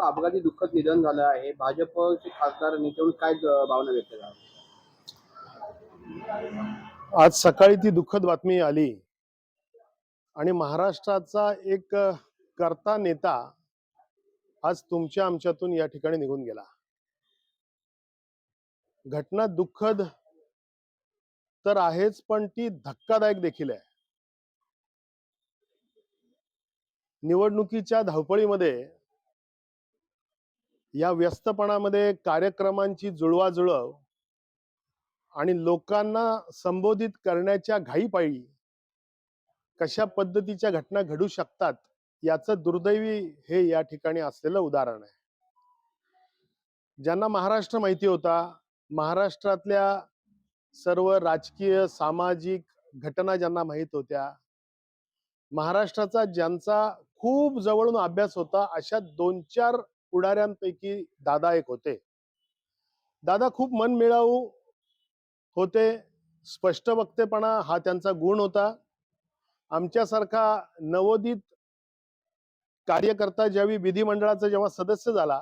अपघाती दुःखद निधन झालं आहे. भाजपचे खासदार नेत्यावरून काय भावना व्यक्त झाल्या? आज सकाळी ती दुःखद बातमी आली आणि महाराष्ट्राचा एक कर्ता नेता आज तुमच्या आमच्यातून या ठिकाणी निघून गेला. घटना दुःखद तर आहेच, पण ती धक्कादायक देखील आहे. निवडणुकीच्या धावपळीमध्ये, या व्यस्तपणामध्ये कार्यक्रमांची जुळवाजुळव आणि लोकांना संबोधित करण्याच्या घाईपायी कशा पद्धतीच्या घटना घडू शकतात याचं दुर्दैवी हे या ठिकाणी असलेलं उदाहरण आहे. ज्यांना महाराष्ट्र माहिती होता, महाराष्ट्रातल्या सर्व राजकीय सामाजिक घटना ज्यांना माहित होत्या, महाराष्ट्राचा ज्यांचा खूप जवळून अभ्यास होता, अशा 2-4 पुढाऱ्यांपैकी दादा एक होते. दादा खूप मनमिळाऊ होते. स्पष्ट वक्तेपणा हा त्यांचा गुण होता. आमच्यासारखा नवोदित कार्यकर्ता ज्यावेळी विधिमंडळाचा जेव्हा सदस्य झाला,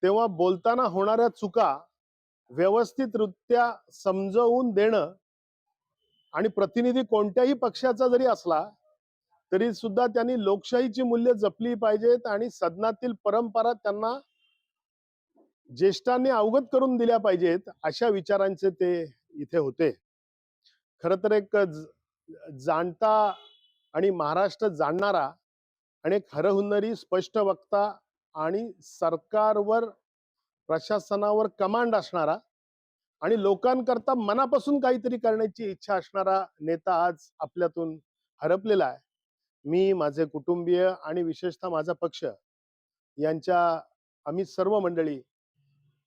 तेव्हा बोलताना होणाऱ्या चुका व्यवस्थितरित्या समजावून देणं, आणि प्रतिनिधी कोणत्याही पक्षाचा जरी असला तरी सुद्धा त्यांनी लोकशाहीची मूल्य जपली पाहिजेत आणि सदनातील परंपरा त्यांना ज्येष्ठांनी अवगत करून दिल्या पाहिजेत, अशा विचारांचे ते इथे होते. खरं तर एक जाणता आणि महाराष्ट्र जाणणारा आणि एक हरहुन्नरी स्पष्ट वक्ता आणि सरकारवर, प्रशासनावर कमांड असणारा आणि लोकांकरता मनापासून काहीतरी करण्याची इच्छा असणारा नेता आज आपल्यातून हरपलेला आहे. मी, माझे कुटुंबीय आणि विशेषतः माझा पक्ष यांच्या, आम्ही सर्व मंडळी,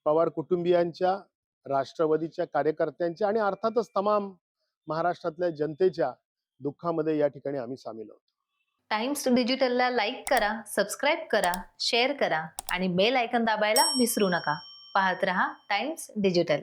पवार कुटुंबियांच्या, राष्ट्रवादीच्या कार्यकर्त्यांच्या आणि अर्थातच तमाम महाराष्ट्रातल्या जनतेच्या दुःखामध्ये या ठिकाणी आम्ही सामील आहोत. टाइम्स डिजिटलला लाईक करा, सबस्क्राईब करा, शेअर करा आणि बेल आयकॉन दाबायला विसरू नका. पाहत रहा टाइम्स डिजिटल.